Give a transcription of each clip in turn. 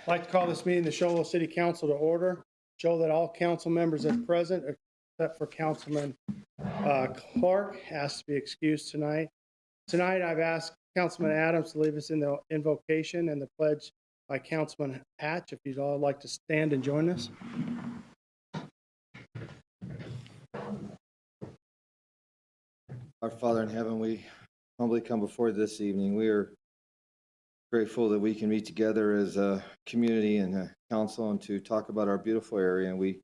I'd like to call this meeting the Show City Council to order. Show that all council members are present except for Councilman Clerk has to be excused tonight. Tonight, I've asked Councilman Adams to lead us in the invocation and the pledge by Councilman Hatch. If you'd all like to stand and join us. Our Father in heaven, we humbly come before you this evening. We are grateful that we can meet together as a community and a council and to talk about our beautiful area. And we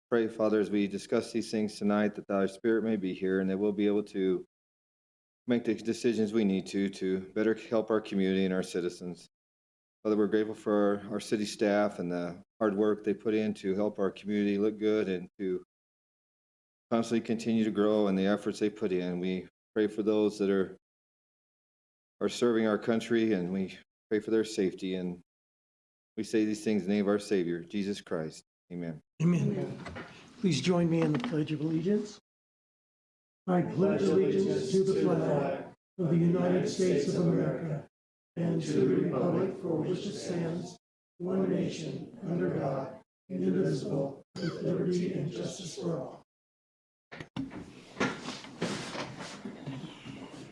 pray, Father, as we discuss these things tonight, that thy Spirit may be here and that we'll be able to make the decisions we need to better help our community and our citizens. Father, we're grateful for our city staff and the hard work they put in to help our community look good and to constantly continue to grow and the efforts they put in. We pray for those that are serving our country, and we pray for their safety. And we say these things in the name of our Savior, Jesus Christ. Amen. Amen. Amen. Please join me in the Pledge of Allegiance. I pledge allegiance to the flag of the United States of America and to the republic for which it stands, one nation, under God, indivisible, with liberty and justice for all.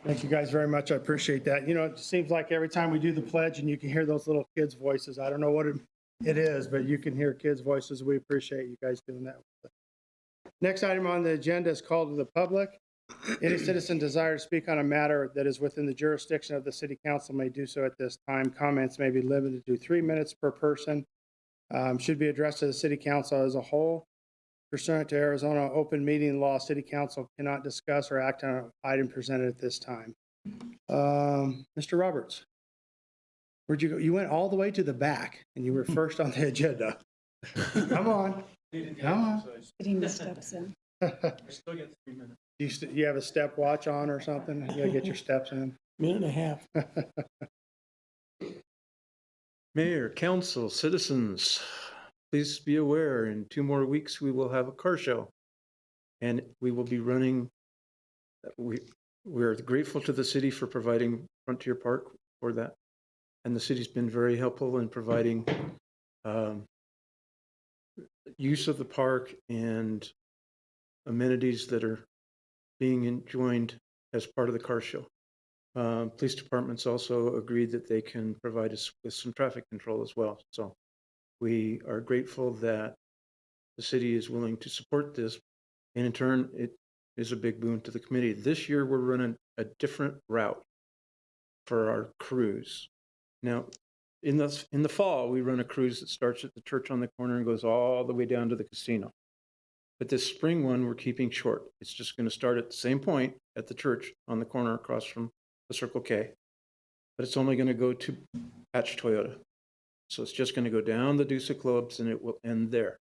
Thank you guys very much. I appreciate that. You know, it seems like every time we do the pledge and you can hear those little kids' voices. I don't know what it is, but you can hear kids' voices. We appreciate you guys doing that. Next item on the agenda is called to the public. Any citizen desire to speak on a matter that is within the jurisdiction of the city council may do so at this time. Comments may be limited to 3 minutes per person. Should be addressed to the city council as a whole. Pursuant to Arizona open meeting law, city council cannot discuss or act on an item presented at this time. Mr. Roberts, where'd you go? You went all the way to the back and you were first on the agenda. Come on. Come on. Getting the steps in. I still get 3 minutes. You have a step watch on or something? You gotta get your steps in. Minute and a half. Mayor, council, citizens, please be aware, in 2 more weeks, we will have a car show. And we will be running, we're grateful to the city for providing Frontier Park for that. And the city's been very helpful in providing use of the park and amenities that are being enjoyed as part of the car show. Police departments also agreed that they can provide us with some traffic control as well. So we are grateful that the city is willing to support this. And in turn, it is a big boon to the committee. This year, we're running a different route for our cruise. Now, in the fall, we run a cruise that starts at the church on the corner and goes all the way down to the casino. But this spring one, we're keeping short. It's just going to start at the same point at the church on the corner across from the Circle K. But it's only going to go to Hatch Toyota. So it's just going to go down the Deuce Clubs and it will end there.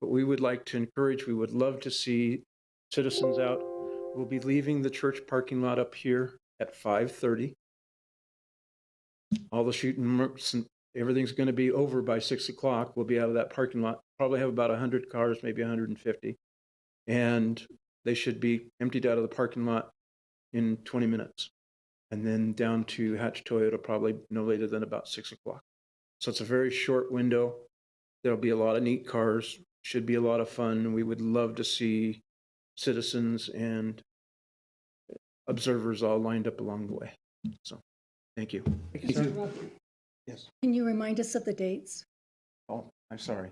But we would like to encourage, we would love to see citizens out. We'll be leaving the church parking lot up here at 5:30. All the shooting, everything's going to be over by 6 o'clock. We'll be out of that parking lot. Probably have about 100 cars, maybe 150. And they should be emptied out of the parking lot in 20 minutes. And then down to Hatch Toyota, probably no later than about 6 o'clock. So it's a very short window. There'll be a lot of neat cars. Should be a lot of fun. We would love to see citizens and observers all lined up along the way. So, thank you. Thank you, sir. Yes. Can you remind us of the dates? Oh, I'm sorry.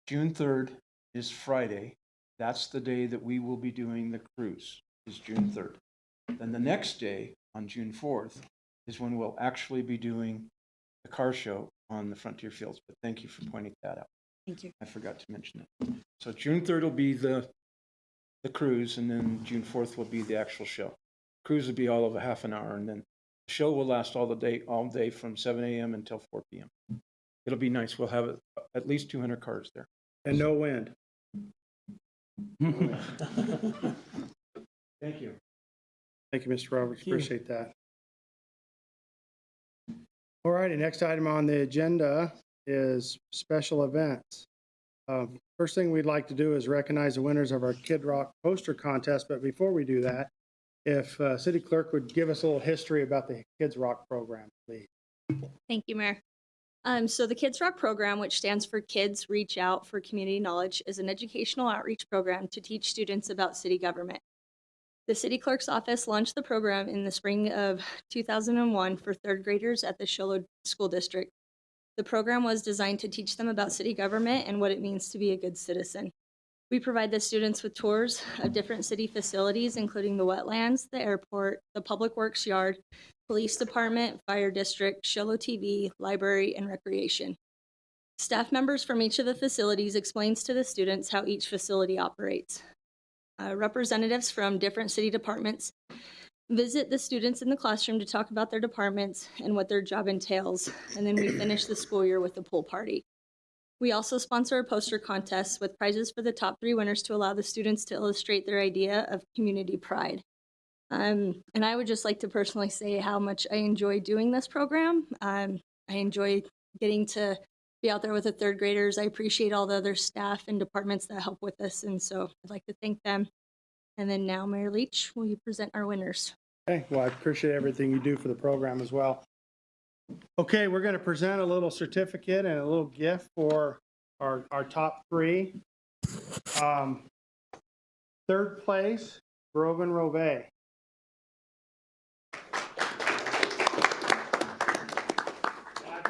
June 3rd is Friday. That's the day that we will be doing the cruise, is June 3rd. Then the next day, on June 4th, is when we'll actually be doing the car show on the Frontier Fields. But thank you for pointing that out. Thank you. I forgot to mention it. So June 3rd will be the cruise, and then June 4th will be the actual show. Cruise will be all of a half an hour, and then the show will last all day from 7 a.m. until 4 p.m. It'll be nice. We'll have at least 200 cars there. And no wind. Thank you. Thank you, Mr. Roberts. Thank you. Appreciate that. All righty, next item on the agenda is special events. First thing we'd like to do is recognize the winners of our Kid Rock poster contest. But before we do that, if City Clerk would give us a little history about the Kids Rock program, please. Thank you, Mayor. So the Kids Rock program, which stands for Kids Reach Out for Community Knowledge, is an educational outreach program to teach students about city government. The city clerk's office launched the program in the spring of 2001 for third graders at the Shiloh School District. The program was designed to teach them about city government and what it means to be a good citizen. We provide the students with tours of different city facilities, including the wetlands, the airport, the public works yard, police department, fire district, Shiloh TV, library, and recreation. Staff members from each of the facilities explains to the students how each facility operates. Representatives from different city departments visit the students in the classroom to talk about their departments and what their job entails, and then we finish the school year with a pool party. We also sponsor a poster contest with prizes for the top 3 winners to allow the students to illustrate their idea of community pride. And I would just like to personally say how much I enjoy doing this program. I enjoy getting to be out there with the third graders. I appreciate all the other staff and departments that help with this, and so I'd like to thank them. And then now, Mayor Leach, will you present our winners? Okay, well, I appreciate everything you do for the program as well. Okay, we're going to present a little certificate and a little gift for our top 3. Third place, Brogan Rove. I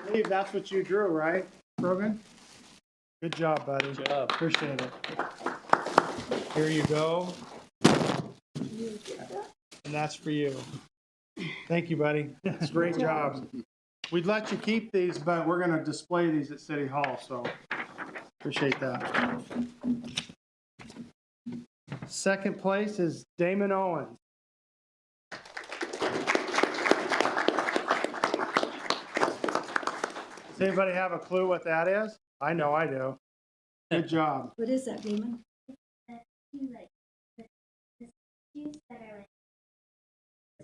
believe that's what you drew, right, Brogan? Good job, buddy. Good job. Appreciate it. Here you go. And that's for you. Thank you, buddy. It's a great job. We'd let you keep these, but we're going to display these at City Hall, so appreciate that. Second place is Damon Owens. Does anybody have a clue what that is? I know I do. Good job. What is that, Damon?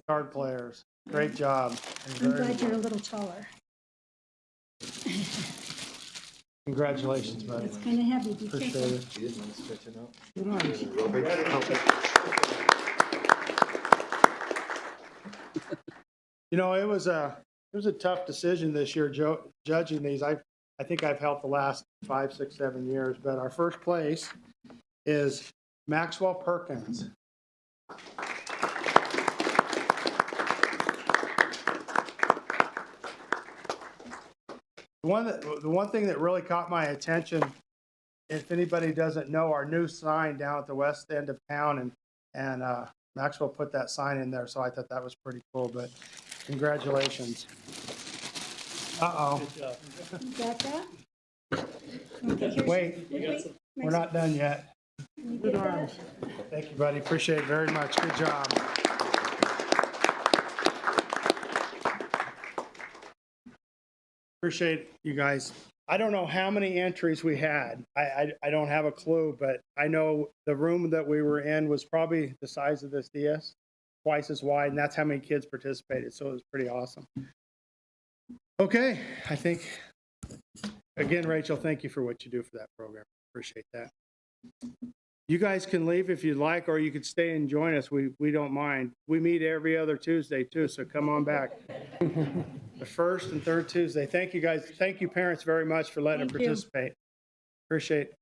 Card players. Great job. I'm glad you're a little taller. Congratulations, buddy. It's kind of heavy. Be Appreciate careful. it. You didn't want to stretch it out? You know, it was a tough decision this year, judging these. I think I've helped the last 5, 6, 7 years, but our first place is Maxwell Perkins. The one thing that really caught my attention, if anybody doesn't know, our new sign down at the west end of town, and Maxwell put that sign in there, so I thought that was pretty cool. But congratulations. Uh-oh. You got that? Okay, here's. Wait, we're not done yet. You get that? Thank you, buddy. Appreciate it very much. Good job. Appreciate you guys. I don't know how many entries we had. I don't have a clue, but I know the room that we were in was probably the size of this DS, twice as wide, and that's how many kids participated. So it was pretty awesome. Okay, I think, again, Rachel, thank you for what you do for that program. Appreciate that. You guys can leave if you'd like, or you could stay and join us. We don't mind. We meet every other Tuesday too, so come on back. The first and third Tuesday. Thank you guys. Thank you parents very much for letting us Thank you. participate. Appreciate it.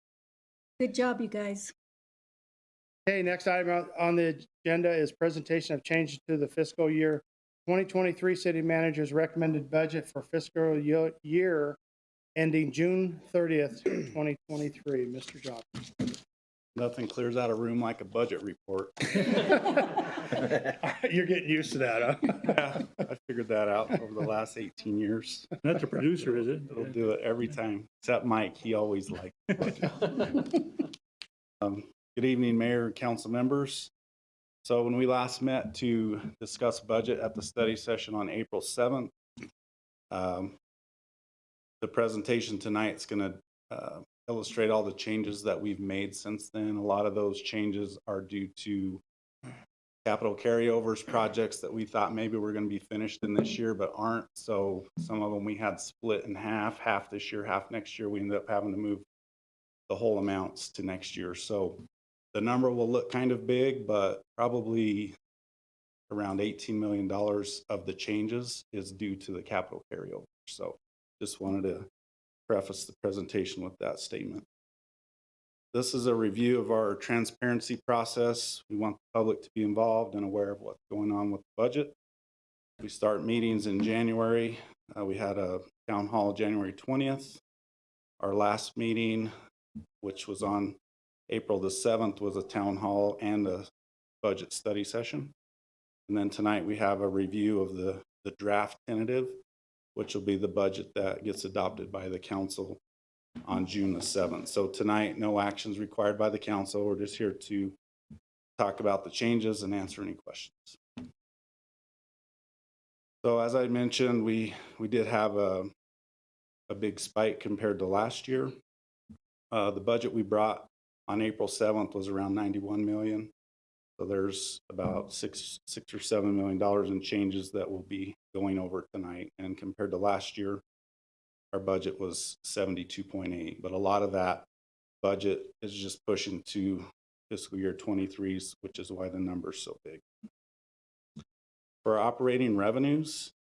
Good job, you guys. Okay, next item on the agenda is presentation of changes to the fiscal year 2023 city manager's recommended budget for fiscal year ending June 30th, 2023. Mr. Johnson. Nothing clears out a room like a budget report. You're getting used to that, huh? Yeah, I figured that out over the last 18 years. Not the producer, is it? He'll do it every time, except Mike. He always liked the budget. Good evening, Mayor and council members. So when we last met to discuss budget at the study session on April 7th, the presentation tonight is going to illustrate all the changes that we've made since then. A lot of those changes are due to capital carryovers, projects that we thought maybe were going to be finished in this year but aren't. So some of them we had split in half this year, half next year. We ended up having to move the whole amounts to next year. So the number will look kind of big, but probably around $18 million of the changes is due to the capital carryover. So Just wanted to preface the presentation with that statement. This is a review of our transparency process. We want the public to be involved and aware of what's going on with the budget. We start meetings in January. We had a town hall January 20th. Our last meeting, which was on April the 7th, was a town hall and a budget study session. And then tonight we have a review of the draft tentative, which will be the budget that gets adopted by the council on June the 7th. So tonight, no actions required by the council. We're just here to talk about the changes and answer any questions. So as I mentioned, we did have a big spike compared to last year. The budget we brought on April 7th was around 91 million. So there's about $6 or $7 million in changes that will be going over tonight. And compared to last year, our budget was 72.8, but a lot of that budget is just pushing to fiscal year 23, which is why the number's so big. For our operating revenues,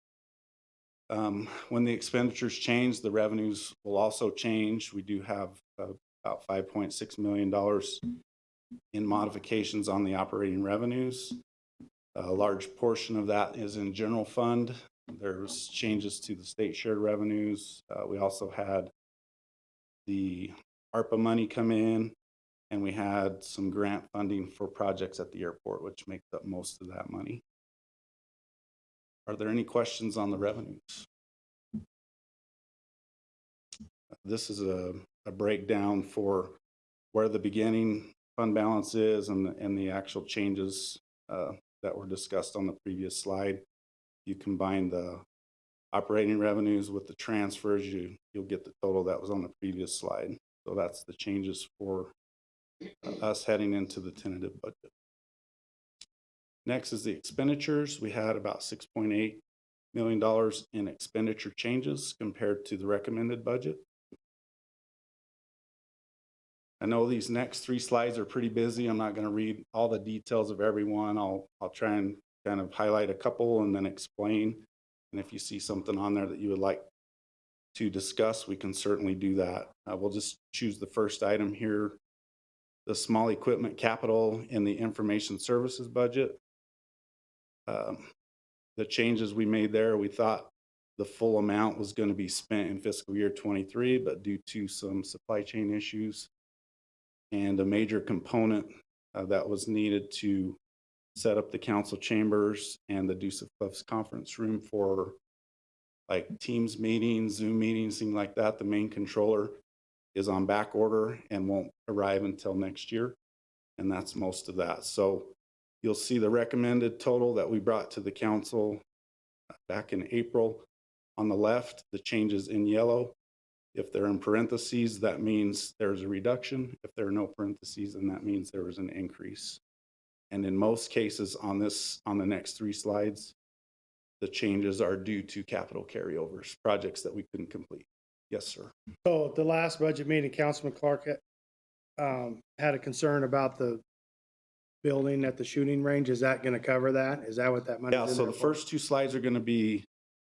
when the expenditures change, the revenues will also change. We do have about $5.6 million in modifications on the operating revenues. A large portion of that is in general fund. There's changes to the state shared revenues. We also had the ARPA money come in, and we had some grant funding for projects at the airport, which makes up most of that money. Are there any questions on the revenues? This is a breakdown for where the beginning fund balance is and the actual changes that were discussed on the previous slide. You combine the operating revenues with the transfers, you'll get the total that was on the previous slide. So that's the changes for us heading into the tentative budget. Next is the expenditures. We had about $6.8 million in expenditure changes compared to the recommended budget. I know these next three slides are pretty busy. I'm not going to read all the details of every one. I'll try and kind of highlight a couple and then explain. And if you see something on there that you would like to discuss, we can certainly do that. We'll just choose the first item here, the small equipment capital in the information services budget. The changes we made there, we thought the full amount was going to be spent in fiscal year 23, but due to some supply chain issues and a major component that was needed to set up the council chambers and the Deuce of Cliffs conference room for like Teams meetings, Zoom meetings, things like that. The main controller is on back order and won't arrive until next year. And that's most of that. So you'll see the recommended total that we brought to the council back in April. On the left, the changes in yellow. If they're in parentheses, that means there's a reduction. If there are no parentheses, then that means there was an increase. And in most cases on the next three slides, the changes are due to capital carryovers, projects that we couldn't complete. Yes, sir. So at the last budget meeting, Councilman Clark had a concern about the building at the shooting range. Is that going to cover that? Is that what that money is? Yeah, so the first two slides are going to be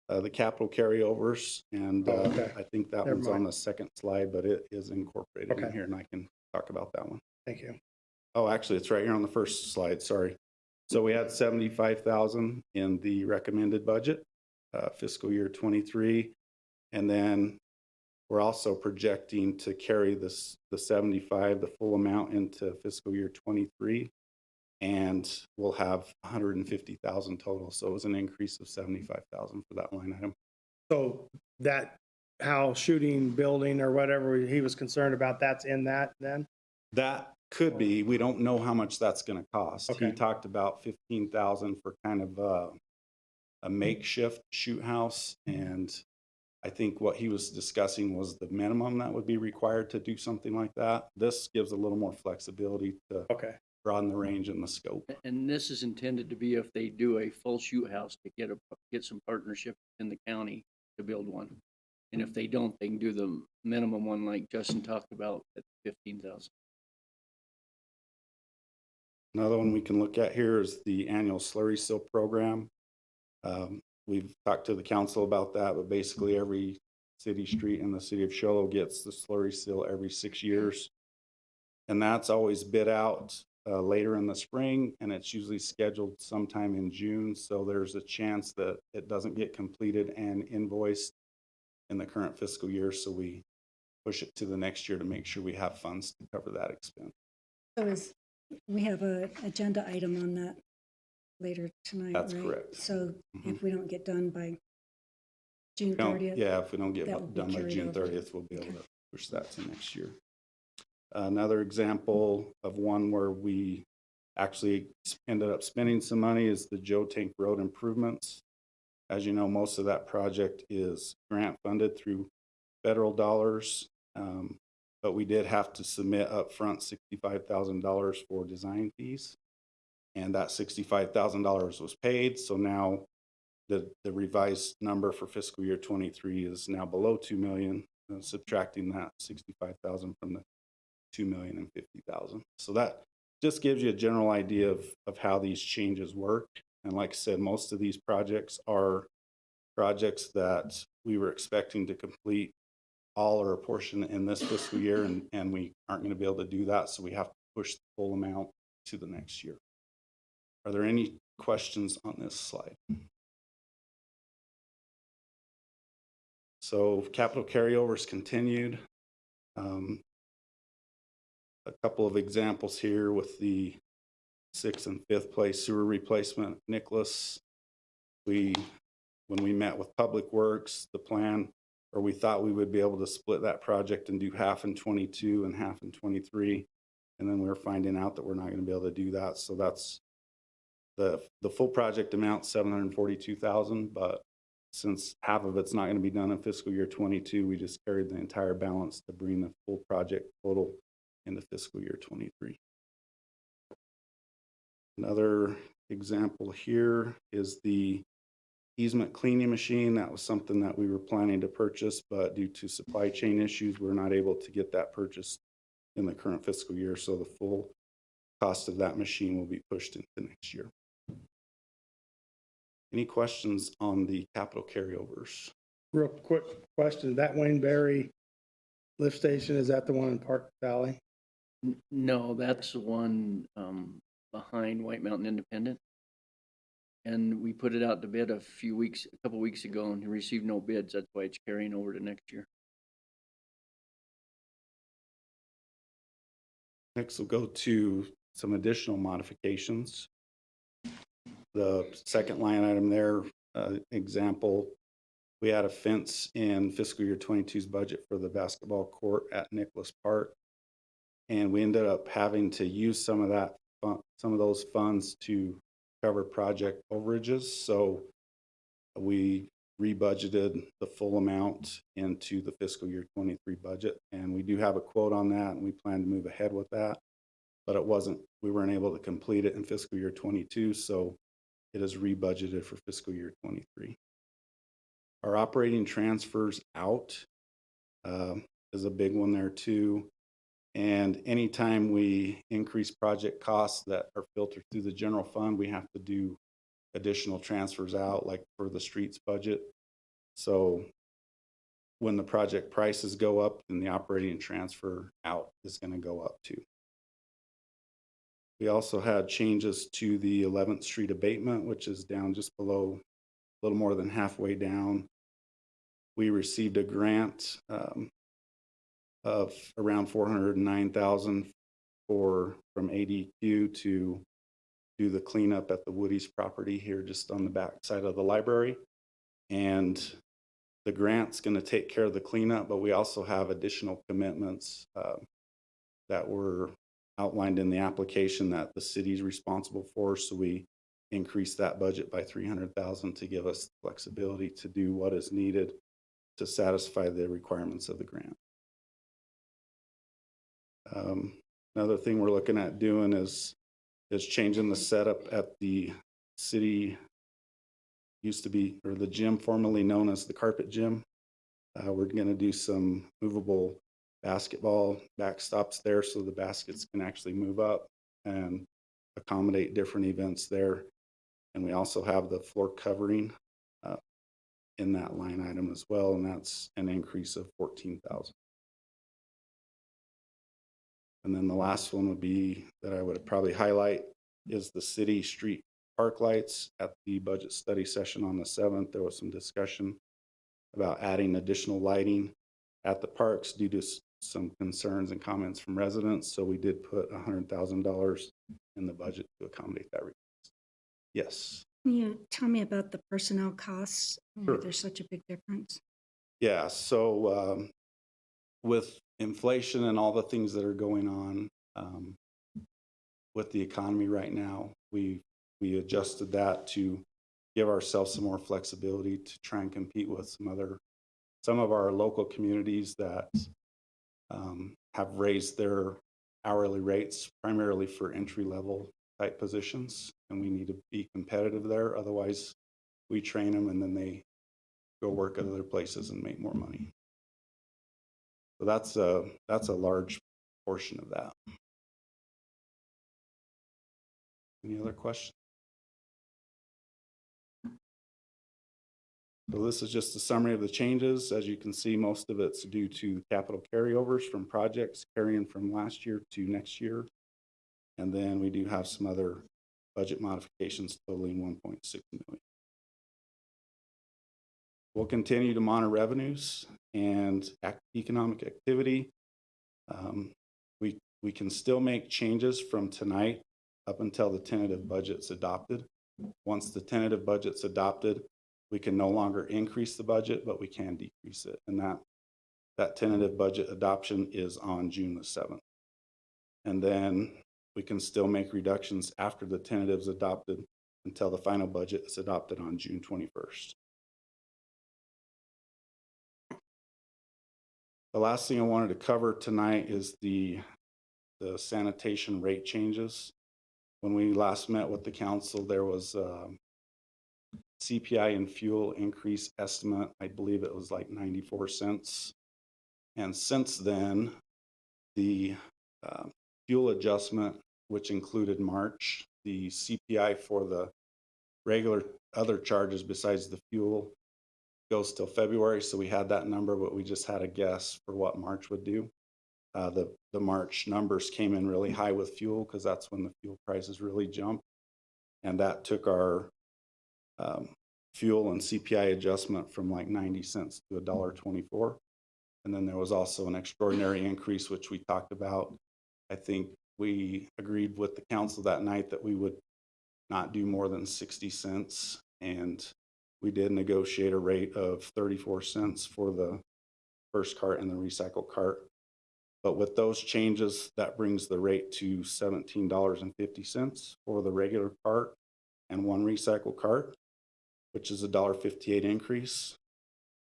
the capital carryovers, and okay. I think that Never one's mind. on the second slide, but it is incorporated in Okay. here, and I can talk about that one. Thank you. Oh, actually, it's right here on the first slide, sorry. So we had 75,000 in the recommended budget, fiscal year 23. And then we're also projecting to carry the 75, the full amount into fiscal year 23. And we'll have 150,000 total. So it was an increase of 75,000 for that line item. So that how shooting building or whatever he was concerned about, that's in that then? That could be. We don't know how much that's going to cost. Okay. He talked about 15,000 for kind of a makeshift shoot house, and I think what he was discussing was the minimum that would be required to do something like that. This gives a little more flexibility to Okay. broaden the range and the scope. And this is intended to be if they do a full shoot house to get some partnership in the county to build one. And if they don't, they can do the minimum one like Justin talked about at 15,000. Another one we can look at here is the annual slurry seal program. We've talked to the council about that, but basically every city street in the city of Shiloh gets the slurry seal every 6 years. And that's always bid out later in the spring, and it's usually scheduled sometime in June. So there's a chance that it doesn't get completed and invoiced in the current fiscal year. So we push it to the next year to make sure we have funds to cover that expense. So we have a agenda item on that later tonight, right? That's correct. So Mhm. if we don't get done by June No, 30th? yeah, if we don't get that will be done by carried June over. 30th, we'll be able to push that to next year. Another example of one where we actually ended up spending some money is the Joe Tank Road improvements. As you know, most of that project is grant funded through federal dollars, but we did have to submit upfront $65,000 for design fees. And that $65,000 was paid, so now the revised number for fiscal year 23 is now below 2 million, subtracting that 65,000 from the 2,050,000. So that just gives you a general idea of how these changes work. And like I said, most of these projects are projects that we were expecting to complete all or a portion in this fiscal year, and we aren't going to be able to do that. So we have to push the full amount to the next year. Are there any questions on this slide? So capital carryovers continued. A couple of examples here with the 6th and 5th place sewer replacement. Nicholas, when we met with Public Works, the plan, or we thought we would be able to split that project and do half in 22 and half in 23. And then we were finding out that we're not going to be able to do that. So that's the full project amount, $742,000, but since half of it's not going to be done in fiscal year 22, we just carried the entire balance to bring the full project total into fiscal year 23. Another example here is the easement cleaning machine. That was something that we were planning to purchase, but due to supply chain issues, we're not able to get that purchased in the current fiscal year. So the full cost of that machine will be pushed into next year. Any questions on the capital carryovers? Real quick question, that Wayneberry lift station, is that the one in Park Valley? No, that's the one behind White Mountain Independent. And we put it out to bid a couple weeks ago and received no bids. That's why it's carrying over to next year. Next, we'll go to some additional modifications. The second line item there, example, we had a fence in fiscal year 22's budget for the basketball court at Nicholas Park. And we ended up having to use some of those funds to cover project overages. So we rebudgeted the full amount into the fiscal year 23 budget. And we do have a quote on that, and we plan to move ahead with that. But we weren't able to complete it in fiscal year 22. So it is rebudgeted for fiscal year 23. Our operating transfers out is a big one there too. And anytime we increase project costs that are filtered through the general fund, we have to do additional transfers out, like for the streets budget. So when the project prices go up, then the operating transfer out is going to go up too. We also had changes to the 11th Street abatement, which is down just below, a little more than halfway down. We received a grant of around $409,000 from ADQ to do the cleanup at the Woody's property here just on the back side of the library. And the grant's going to take care of the cleanup, but we also have additional commitments that were outlined in the application that the city's responsible for. So we increased that budget by $300,000 to give us flexibility to do what is needed to satisfy the requirements of the grant. Another thing we're looking at doing is changing the setup at the city, used to be, or the gym formerly known as the carpet gym. We're going to do some movable basketball backstops there so the baskets can actually move up and accommodate different events there. And we also have the floor covering in that line item as well, and that's an increase of 14,000. And then the last one would be that I would probably highlight is the city street park lights. At the budget study session on the 7th, there was some discussion about adding additional lighting at the parks due to some concerns and comments from residents. So we did put $100,000 in the budget to accommodate that request. Yes. Can you tell me about the personnel costs? Why Sure. there's such a big difference? Yeah, so with inflation and all the things that are going on with the economy right now, we adjusted that to give ourselves some more flexibility to try and compete with some of our local communities that have raised their hourly rates primarily for entry level type positions, and we need to be competitive there. Otherwise, we train them and then they go work at other places and make more money. So that's a large portion of that. Any other questions? So this is just a summary of the changes. As you can see, most of it's due to capital carryovers from projects carrying from last year to next year. And then we do have some other budget modifications totaling $1.6 million. We'll continue to monitor revenues and economic activity. We can still make changes from tonight up until the tentative budget's adopted. Once the tentative budget's adopted, we can no longer increase the budget, but we can decrease it. And that tentative budget adoption is on June the 7th. And then we can still make reductions after the tentative's adopted until the final budget is adopted on June 21st. The last thing I wanted to cover tonight is the sanitation rate changes. When we last met with the council, there was CPI and fuel increase estimate. I believe it was like 94 cents. And since then, the fuel adjustment, which included March, the CPI for the regular other charges besides the fuel goes till February. So we had that number, but we just had a guess for what March would do. The March numbers came in really high with fuel because that's when the fuel prices really jumped. And that took our fuel and CPI adjustment from like 90 cents to $1.24. And then there was also an extraordinary increase, which we talked about. I think we agreed with the council that night that we would not do more than 60 cents. And we did negotiate a rate of 34 cents for the first cart and the recycle cart. But with those changes, that brings the rate to $17.50 for the regular cart and one recycle cart, which is a $1.58 increase.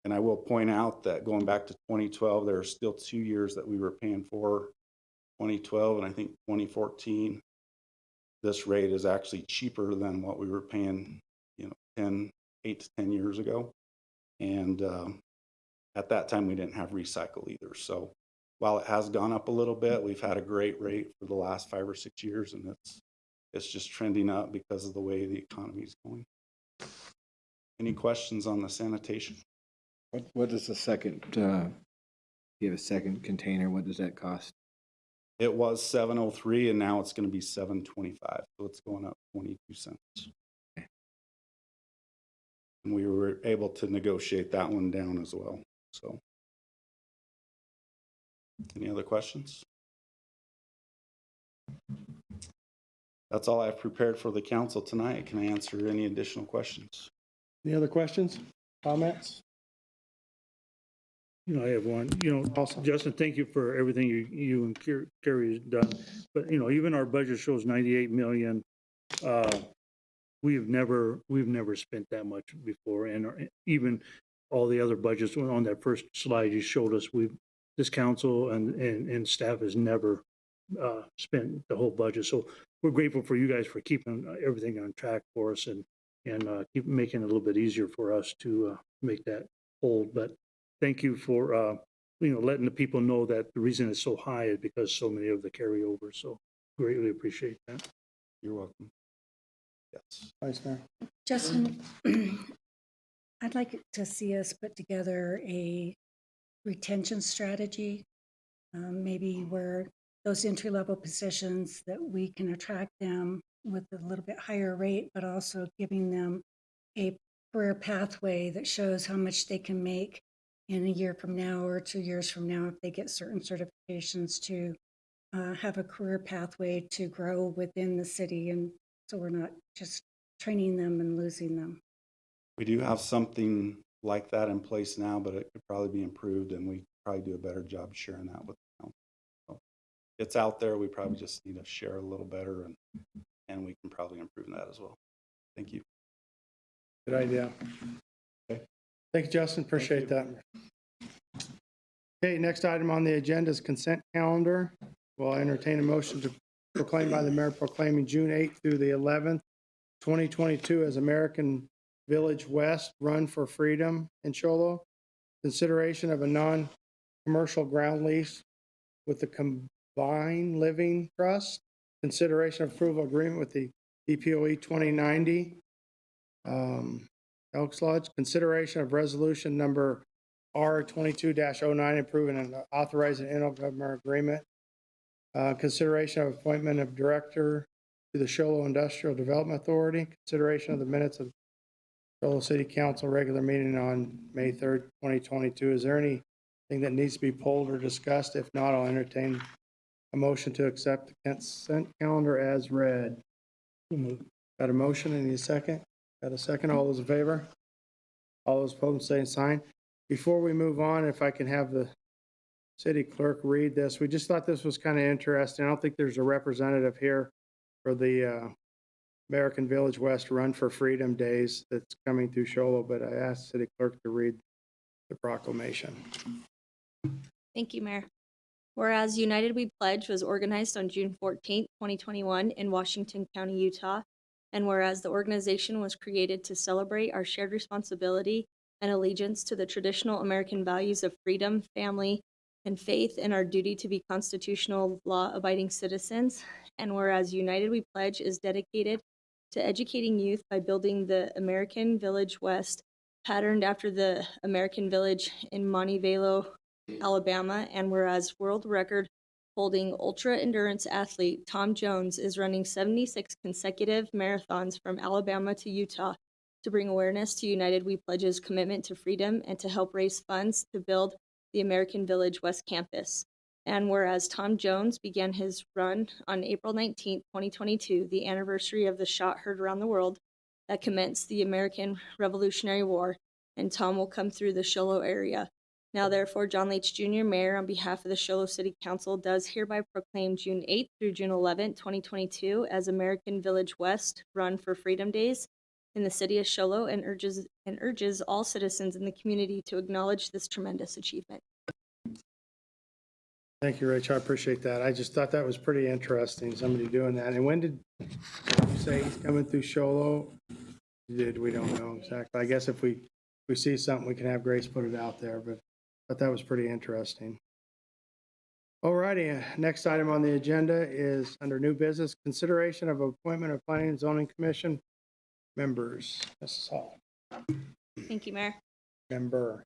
And I will point out that going back to 2012, there are still 2 years that we were paying for, 2012 and I think 2014. This rate is actually cheaper than what we were paying, 8 to 10 years ago. And at that time, we didn't have recycle either. So while it has gone up a little bit, we've had a great rate for the last 5 or 6 years, and it's just trending up because of the way the economy is going. Any questions on the sanitation? What is the second, you have a second container, what does that cost? It was $7.03 and now it's going to be $7.25. So it's going up 22 cents. Okay. And we were able to negotiate that one down as well. So any other questions? That's all I've prepared for the council tonight. Can I answer any additional questions? Any other questions, comments? I have one. Also, Justin, thank you for everything you and Carrie has done. But, even our budget shows 98 million. We've never spent that much before. And even all the other budgets on that first slide you showed us, this council and staff has never spent the whole budget. So we're grateful for you guys for keeping everything on track for us and keep making it a little bit easier for us to make that hold. But thank you for, letting the people know that the reason it's so high is because so many of the carryovers. So greatly appreciate that. You're welcome. Yes. Vice Mayor? Justin, I'd like to see us put together a retention strategy, maybe where those entry-level positions that we can attract them with a little bit higher rate, but also giving them a career pathway that shows how much they can make in a year from now or 2 years from now if they get certain certifications to have a career pathway to grow within the city. And so we're not just training them and losing them. We do have something like that in place now, but it could probably be improved, and we could probably do a better job sharing that with the council. So it's out there. We probably just need to share a little better, and we can probably improve that as well. Thank you. Good idea. Okay. Thank you, Justin. Appreciate that. Okay, next item on the agenda is consent calendar. We'll entertain a motion to proclaim by the mayor proclaiming June 8th through the 11th, 2022 as American Village West Run for Freedom in Sholo. Consideration of a non-commercial ground lease with the Combined Living Trust. Consideration of approval agreement with the DPOE 2090. Elks Lodge. Consideration of resolution number R22-09 approving and authorizing intergovernmental agreement. Consideration of appointment of director to the Sholo Industrial Development Authority. Consideration of the minutes of Sholo City Council regular meeting on May 3rd, 2022. Is there anything that needs to be pulled or discussed? If not, I'll entertain a motion to accept the consent calendar as read. Got a motion? Any second? Got a second? All those in favor? All those opposed, same sign. Before we move on, if I can have the city clerk read this. We just thought this was kind of interesting. I don't think there's a representative here for the American Village West Run for Freedom Days that's coming through Sholo, but I asked city clerk to read the proclamation. Thank you, Mayor. Whereas United We Pledge was organized on June 14th, 2021 in Washington County, Utah, and whereas the organization was created to celebrate our shared responsibility and allegiance to the traditional American values of freedom, family, and faith, and our duty to be constitutional law-abiding citizens, and whereas United We Pledge is dedicated to educating youth by building the American Village West, patterned after the American Village in Montevallo, Alabama, and whereas world record holding ultra endurance athlete Tom Jones is running 76 consecutive marathons from Alabama to Utah to bring awareness to United We Pledge's commitment to freedom and to help raise funds to build the American Village West Campus. And whereas Tom Jones began his run on April 19, 2022, the anniversary of the shot heard around the world that commenced the American Revolutionary War, and Tom will come through the Sholo area. Now, therefore, John Leach Jr., Mayor, on behalf of the Sholo City Council, does hereby proclaim June 8th through June 11th, 2022 as American Village West Run for Freedom Days in the city of Sholo, and urges all citizens in the community to acknowledge this tremendous achievement. Thank you, Rachel. I appreciate that. I just thought that was pretty interesting, somebody doing that. And when did you say he's coming through Sholo? We don't know exactly. I guess if we see something, we can have Grace put it out there, but I thought that was pretty interesting. All righty, next item on the agenda is under new business, consideration of appointment of Planning and Zoning Commission members. Mrs. Hall. Thank you, Mayor. Member.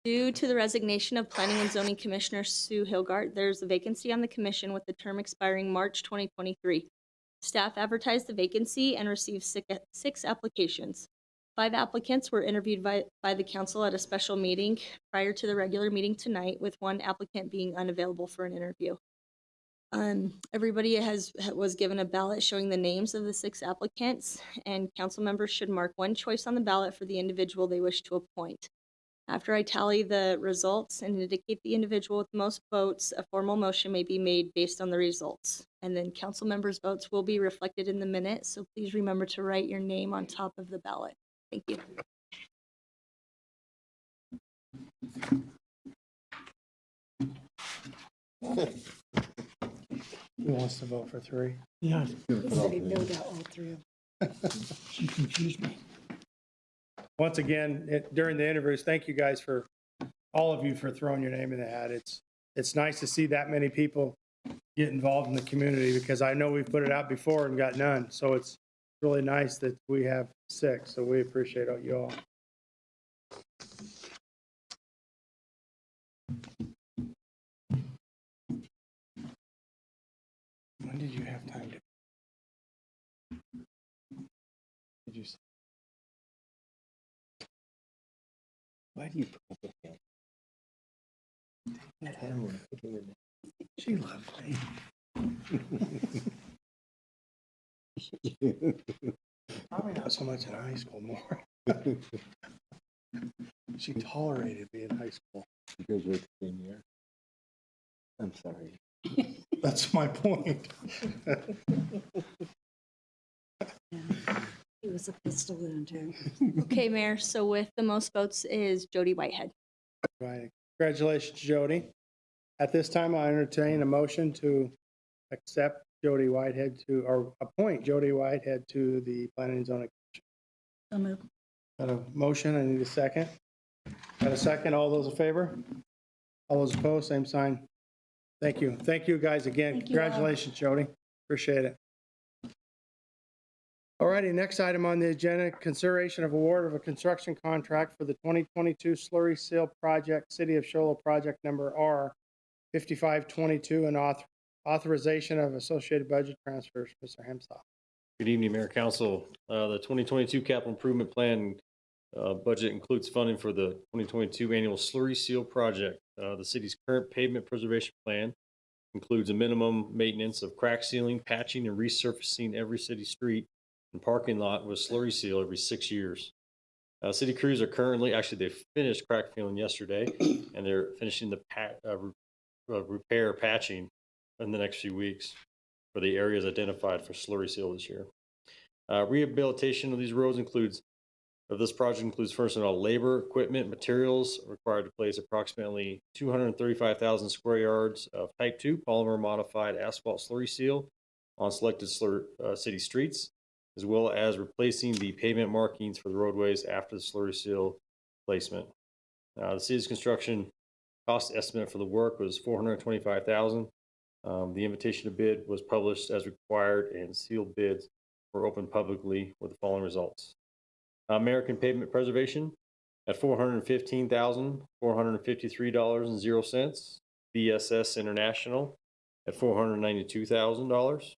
Due to the resignation of Planning and Zoning Commissioner Sue Hilgart, there's a vacancy on the commission with the term expiring March 2023. Staff advertised the vacancy and received six applications. 5 applicants were interviewed by the council at a special meeting prior to the regular meeting tonight, with 1 applicant being unavailable for an interview. Everybody was given a ballot showing the names of the 6 applicants, and council members should mark 1 choice on the ballot for the individual they wish to appoint. After I tally the results and indicate the individual with most votes, a formal motion may be made based on the results. And then council members' votes will be reflected in the minutes, so please remember to write your name on top of the ballot. Thank you. Who wants to vote for 3? Yeah, He said he filled out all 3 of them. she confused me. Once again, during the interviews, thank you guys for, all of you for throwing your name in the hat. It's nice to see that many people get involved in the community, because I know we've put it out before and got none. So it's really nice that we have 6. So we appreciate you all. When did you have time to? Did you? Why do you put up with him? She loved me. Probably not so much in high school, more. She tolerated me in high school. Because we're the same year. I'm sorry. That's my point. He was a pistol too. Okay, Mayor, so with the most votes is Jody Whitehead. Right. Congratulations, Jody. At this time, I entertain a motion to accept Jody Whitehead to, or appoint Jody Whitehead to the Planning and Zoning. So moved. Got a motion, I need a second. Got a second, all those in favor? All those opposed, same sign. Thank you. Thank you, guys, again. Thank you all. Congratulations, Jody. Appreciate it. All righty, next item on the agenda, consideration of award of a construction contract for the 2022 slurry seal project, City of Shola project number R 5522, and authorization of associated budget transfers. Mr. Hemsall. Good evening, Mayor Council. The 2022 capital improvement plan budget includes funding for the 2022 annual slurry seal project. The city's current pavement preservation plan includes a minimum maintenance of crack sealing, patching, and resurfacing every city street and parking lot with slurry seal every 6 years. City crews are currently, actually they finished crack sealing yesterday, and they're finishing the repair patching in the next few weeks for the areas identified for slurry seal this year. Rehabilitation of these roads this project includes first of all labor, equipment, materials required to place approximately 235,000 square yards of type 2 polymer modified asphalt slurry seal on selected city streets, as well as replacing the pavement markings for the roadways after the slurry seal placement. The city's construction cost estimate for the work was $425,000. The invitation to bid was published as required, and sealed bids were opened publicly with the following results. American Pavement Preservation at $415,453.00. BSS International at $492,000.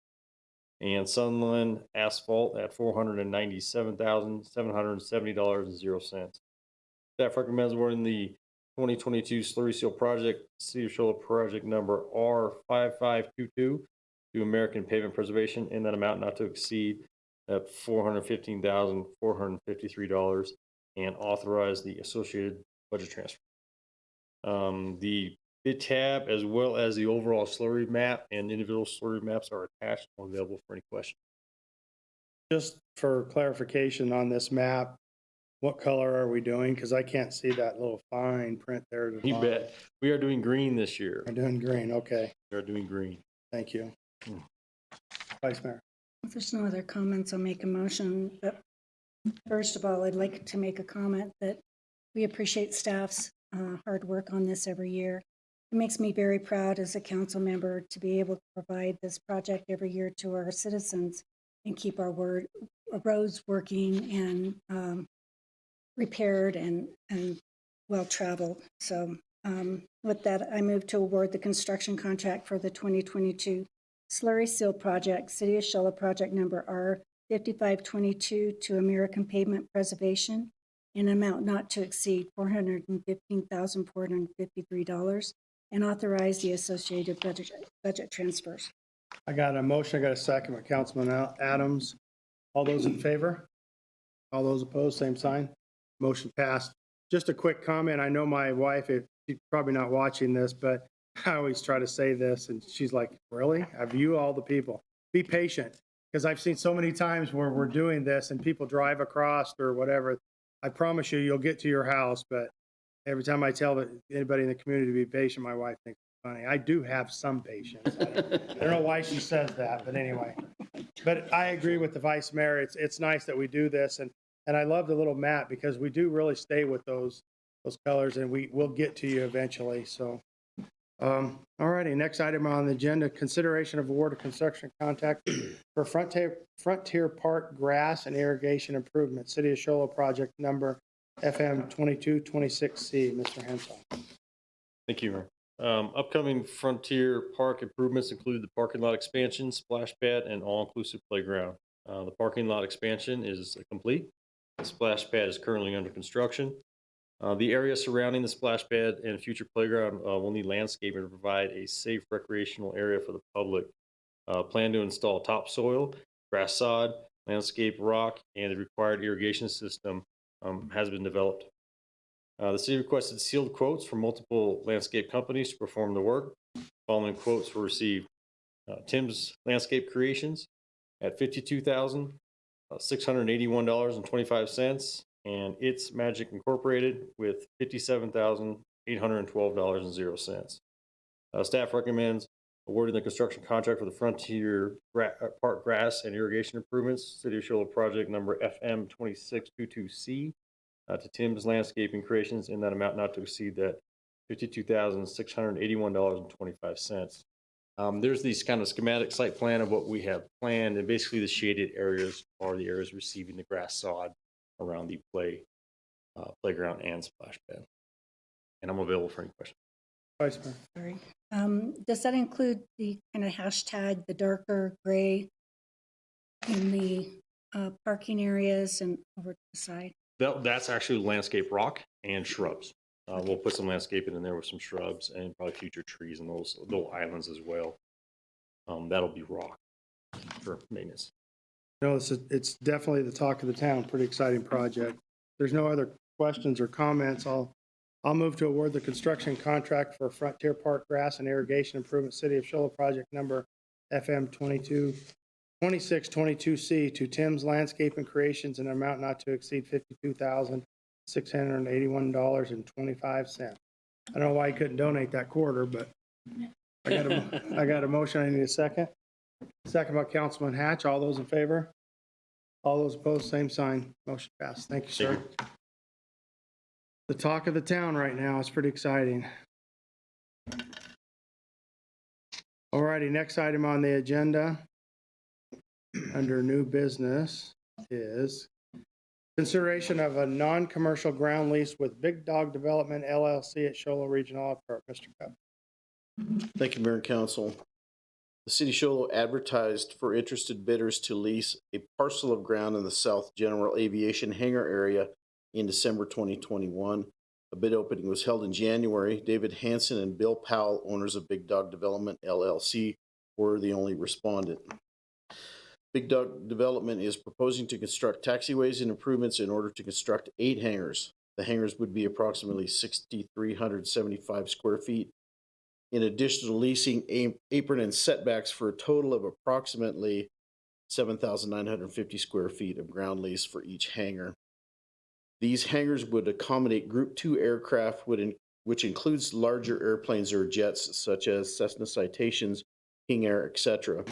And Sunland Asphalt at $497,770.00. Staff recommends awarding the 2022 slurry seal project, City of Shola project number R5522 to American Pavement Preservation in that amount not to exceed at $415,453 and authorize the associated budget transfer. The bid tab as well as the overall slurry map and individual slurry maps are attached and available for any questions. Just for clarification on this map, what color are we doing? Because I can't see that little fine print there. You bet. We are doing green this year. We're doing green, okay. We are doing green. Thank you. Vice Mayor. If there's no other comments, I'll make a motion. But first of all, I'd like to make a comment that we appreciate staff's hard work on this every year. It makes me very proud as a council member to be able to provide this project every year to our citizens and keep our roads working and repaired and well-traveled. So with that, I move to award the construction contract for the 2022 slurry seal project, City of Shola project number R5522 to American Pavement Preservation in an amount not to exceed $415,453 and authorize the associated budget transfers. I got a motion, I got a second by Councilman Adams. All those in favor? All those opposed, same sign. Motion passed. Just a quick comment. I know my wife, she's probably not watching this, but I always try to say this, and she's like, really? Have you all the people? Be patient, because I've seen so many times where we're doing this and people drive across or whatever. I promise you, you'll get to your house, but every time I tell anybody in the community to be patient, my wife thinks it's funny. I do have some patience. I don't know why she says that, but anyway. But I agree with the Vice Mayor. It's nice that we do this, and I love the little map because we do really stay with those colors, and we'll get to you eventually. So, all righty. Next item on the agenda: consideration of award of construction contract for Frontier Park grass and irrigation improvement, City of Shola project number FM 2226C. Mr. Henshaw. Thank you, Mayor. Upcoming Frontier Park improvements include the parking lot expansion, splash pad, and all-inclusive playground. The parking lot expansion is complete. The splash pad is currently under construction. The area surrounding the splash pad and future playground will need landscaping to provide a safe recreational area for the public. Plan to install topsoil, grass sod, landscape rock, and the required irrigation system has been developed. The city requested sealed quotes from multiple landscape companies to perform the work. Following quotes were received: Tim's Landscape Creations at $52,681.25, and It's Magic Incorporated with $57,812.00. Staff recommends awarding the construction contract for the Frontier Park grass and irrigation improvements, City of Shola project number FM 2622C, to Tim's Landscaping Creations in that amount not to exceed that $52,681.25. There's these kind of schematic site plan of what we have planned, and basically the shaded areas are the areas receiving the grass sod around the playground and splash pad. And I'm available for any questions. Vice Mayor. Sorry. Does that include the kind of hashtag, the darker gray in the parking areas and over to the side? That's actually landscape rock and shrubs. We'll put some landscaping in there with some shrubs and probably future trees and those little islands as well. That'll be rock for maintenance. No, it's definitely the talk of the town. Pretty exciting project. There's no other questions or comments. I'll move to award the construction contract for Frontier Park grass and irrigation improvement, City of Shola project number FM 2622C to Tim's Landscape and Creations in an amount not to exceed $52,681.25. I don't know why you couldn't donate that quarter, but I got a motion. I need a second. Second by Councilman Hatch. All those in favor? All those opposed, same sign. Motion passed. Thank you, sir. The talk of the town right now is pretty exciting. All righty, next item on the agenda under new business is consideration of a non-commercial ground lease with Big Dog Development LLC at Shola Regional Airport. Mr. Cup. Thank you, Mayor and Council. The City of Shola advertised for interested bidders to lease a parcel of ground in the South General Aviation Hangar area in December 2021. A bid opening was held in January. David Hansen and Bill Powell, owners of Big Dog Development LLC, were the only respondent. Big Dog Development is proposing to construct taxiways and improvements in order to construct 8 hangars. The hangars would be approximately 6,375 square feet. In addition to leasing apron and setbacks for a total of approximately 7,950 square feet of ground lease for each hangar. These hangars would accommodate Group 2 aircraft, which includes larger airplanes or jets such as Cessna Citations, King Air, etc.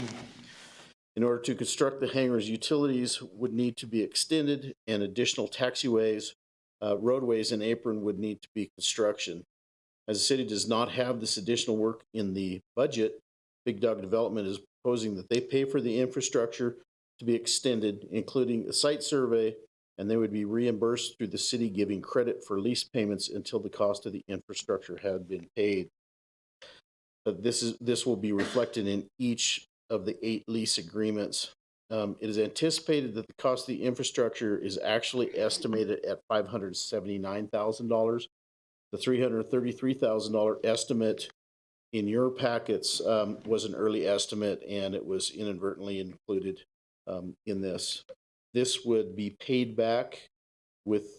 In order to construct the hangars, utilities would need to be extended and additional taxiways, roadways, and apron would need to be construction. As the city does not have this additional work in the budget, Big Dog Development is proposing that they pay for the infrastructure to be extended, including a site survey, and they would be reimbursed through the city giving credit for lease payments until the cost of the infrastructure had been paid. This will be reflected in each of the 8 lease agreements. It is anticipated that the cost of the infrastructure is actually estimated at $579,000. The $333,000 estimate in your packets was an early estimate, and it was inadvertently included in this. This would be paid back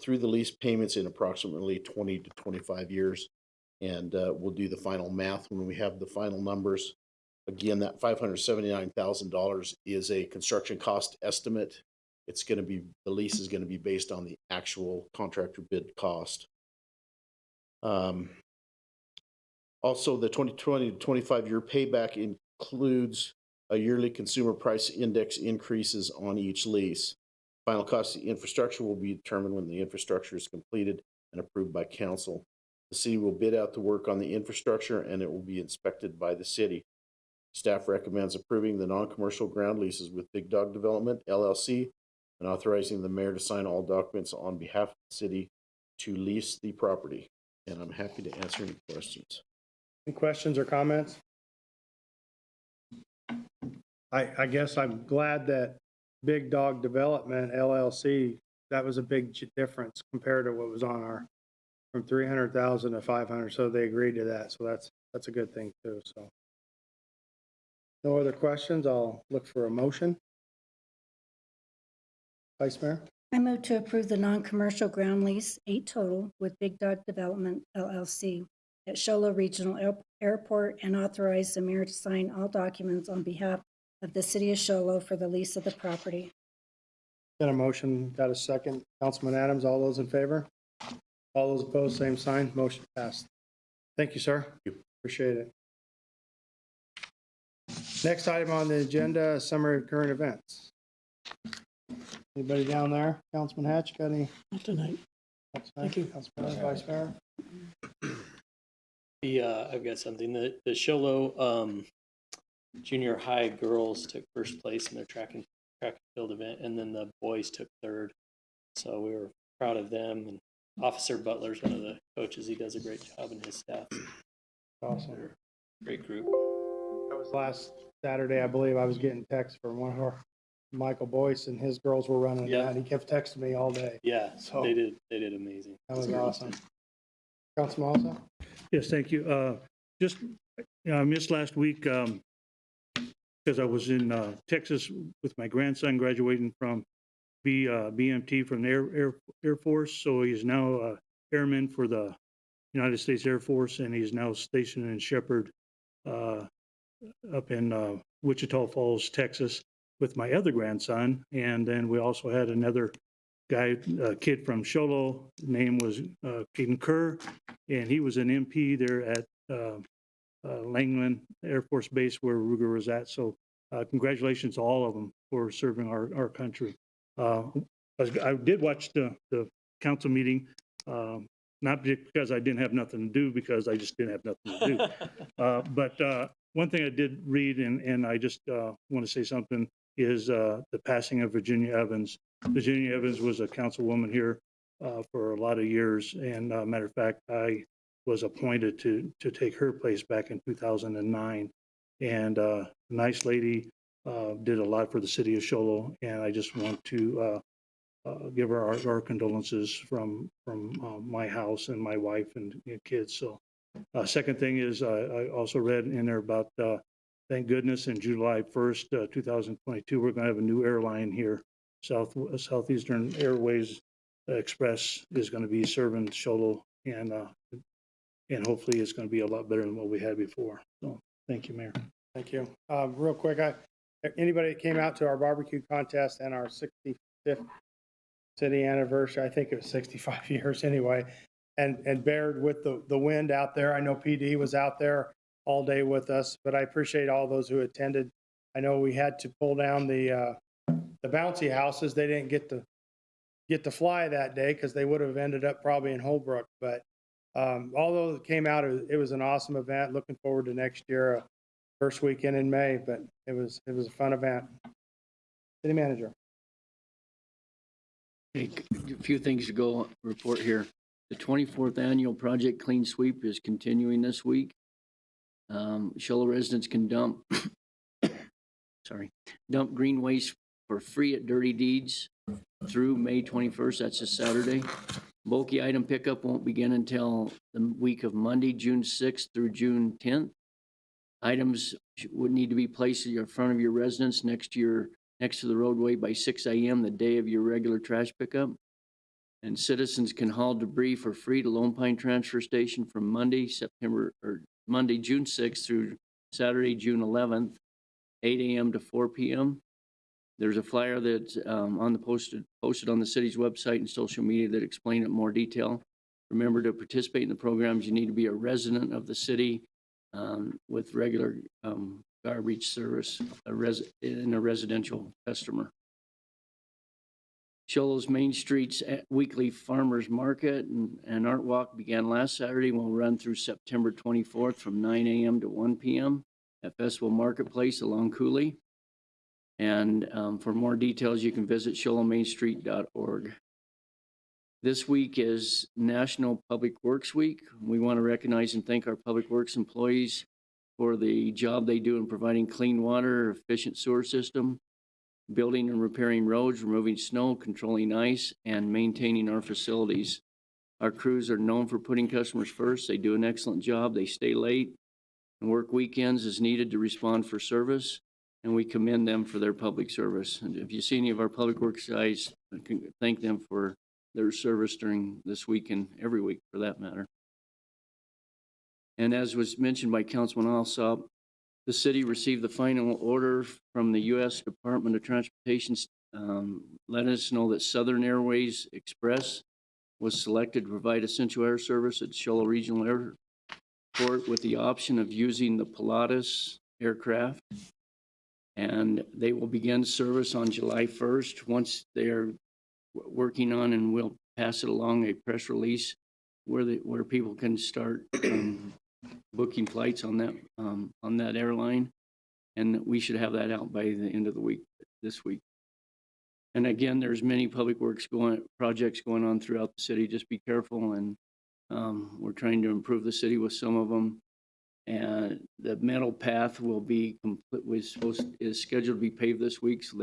through the lease payments in approximately 20 to 25 years, and we'll do the final math when we have the final numbers. Again, that $579,000 is a construction cost estimate. The lease is going to be based on the actual contractor bid cost. Also, the 2020 to 25-year payback includes a yearly consumer price index increases on each lease. Final cost of the infrastructure will be determined when the infrastructure is completed and approved by council. The city will bid out the work on the infrastructure, and it will be inspected by the city. Staff recommends approving the non-commercial ground leases with Big Dog Development, LLC, and authorizing the mayor to sign all documents on behalf of the city to lease the property. And I'm happy to answer any questions. Any questions or comments? I guess I'm glad that Big Dog Development LLC, that was a big difference compared to what was on our, from 300,000 to 500. So they agreed to that. So that's a good thing too. So no other questions. I'll look for a motion. Vice Mayor? I move to approve the non-commercial ground lease, 8 total, with Big Dog Development LLC at Sholo Regional Airport, and authorize the mayor to sign all documents on behalf of the city of Sholo for the lease of the property. Got a motion, got a second. Councilman Adams, all those in favor? All those opposed, same sign. Motion passed. Thank you, sir. Appreciate it. Next item on the agenda, summary of current events. Anybody down there? Councilman Hatch, got any? Not tonight. Thank you. Councilman, Vice Mayor? I've got something. The Sholo junior high girls took first place in their track and field event, and then the boys took third. So we were proud of them. And Officer Butler's one of the coaches. He does a great job, and his staff. Awesome. Great group. That was last Saturday, I believe. I was getting texts from one of our, Michael Boyce, and his girls were running Yeah. that. He kept texting me all day. Yeah, So- they did amazing. That was awesome. Councilman also? Yes, thank you. Just, I missed last week because I was in Texas with my grandson graduating from BMT from the Air Force. So he's now airman for the United States Air Force, and he's now stationed in Shepherd up in Wichita Falls, Texas, with my other grandson. And then we also had another guy, a kid from Sholo, name was Caden Kerr, and he was an MP there at Langland Air Force Base where Ruger was at. So congratulations to all of them for serving our country. I did watch the council meeting, not because I didn't have nothing to do, because I just didn't have nothing to do. But one thing I did read, and I just want to say something, is the passing of Virginia Evans. Virginia Evans was a councilwoman here for a lot of years, and matter of fact, I was appointed to take her place back in 2009. And nice lady, did a lot for the city of Sholo, and I just want to give her our condolences from my house and my wife and kids. So second thing is I also read in there about thank goodness in July 1st, 2022, we're going to have a new airline here. Southeastern Airways Express is going to be serving Sholo, and hopefully it's going to be a lot better than what we had before. So thank you, Mayor. Thank you. Real quick, anybody that came out to our barbecue contest and our 65th city anniversary, I think it was 65 years anyway, and bared with the wind out there. I know PD was out there all day with us, but I appreciate all those who attended. I know we had to pull down the bouncy houses. They didn't get to fly that day because they would have ended up probably in Holbrook. But although it came out, it was an awesome event. Looking forward to next year, first weekend in May. But it was a fun event. City Manager. A few things to go report here. The 24th annual Project Clean Sweep is continuing this week. Sholo residents can dump green waste for free at Dirty Deeds through May 21st. That's a Saturday. Bulky item pickup won't begin until the week of Monday, June 6th through June 10th. Items would need to be placed in front of your residence next to the roadway by 6 a.m. the day of your regular trash pickup. And citizens can haul debris for free to Lone Pine Transfer Station from Monday, June 6th through Saturday, June 11th, 8 a.m. to 4 p.m. There's a flyer that's posted on the city's website and social media that explain it in more detail. Remember, to participate in the programs, you need to be a resident of the city with regular garbage service, and a residential customer. Sholo's Main Street's weekly farmers market and art walk began last Saturday and will run through September 24th from 9 a.m. to 1 p.m. at Festival Marketplace along Cooley. And for more details, you can visit sholomainstreet.org. This week is National Public Works Week. We want to recognize and thank our Public Works employees for the job they do in providing clean water, efficient sewer system, building and repairing roads, removing snow, controlling ice, and maintaining our facilities. Our crews are known for putting customers first. They do an excellent job. They stay late and work weekends as needed to respond for service, and we commend them for their public service. And if you see any of our Public Works guys, I can thank them for their service during this week and every week for that matter. And as was mentioned by Councilman Alsop, the city received the final order from the U.S. Department of Transportation, letting us know that Southern Airways Express was selected to provide essential air service at Show Regional Airport with the option of using the Pilatus aircraft. And they will begin service on July 1st. Once they're working on, and we'll pass it along, a press release where people can start booking flights on that airline, and we should have that out by the end of the week this week. And again, there's many public works projects going on throughout the city. Just be careful, and we're trying to improve the city with some of them. And the metal path will be is scheduled to be paved this week, so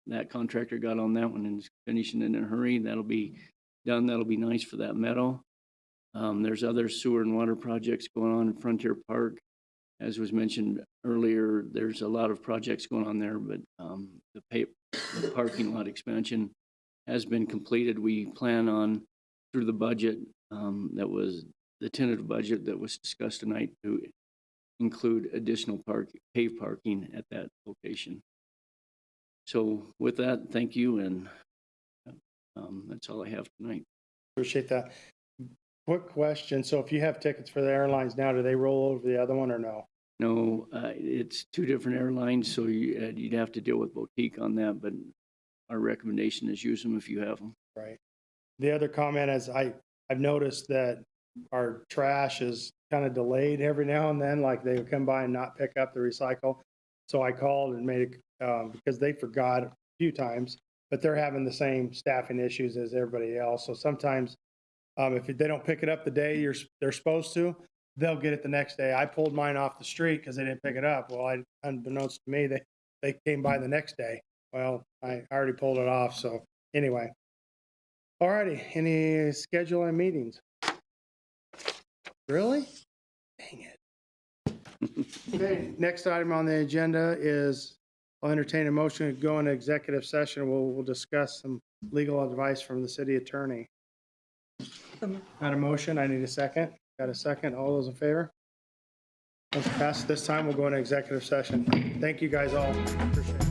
that contractor got on that one and is finishing it in a hurry. That'll be done. That'll be nice for that metal. There's other sewer and water projects going on in Frontier Park. As was mentioned earlier, there's a lot of projects going on there, but the parking lot expansion has been completed. We plan on, through the budget, that was the tentative budget that was discussed tonight, to include additional paved parking at that location. So with that, thank you, and that's all I have tonight. Appreciate that. Quick question. So if you have tickets for the airlines now, do they roll over the other one or no? No, it's two different airlines, so you'd have to deal with Boutique on that, but our recommendation is use them if you have them. Right. The other comment is I've noticed that our trash is kind of delayed every now and then, like they would come by and not pick up the recycle. So I called and made it because they forgot a few times, but they're having the same staffing issues as everybody else. So sometimes if they don't pick it up the day they're supposed to, they'll get it the next day. I pulled mine off the street because they didn't pick it up. Well, unbeknownst to me, they came by the next day. Well, I already pulled it off. So anyway, all righty. Any scheduling meetings? Really? Dang it. Okay, next item on the agenda is I'll entertain a motion to go into executive session. We'll discuss some legal advice from the city attorney. Got a motion? I need a second. Got a second? All those in favor? Motion passed. This time we'll go into executive session. Thank you guys all. Appreciate it.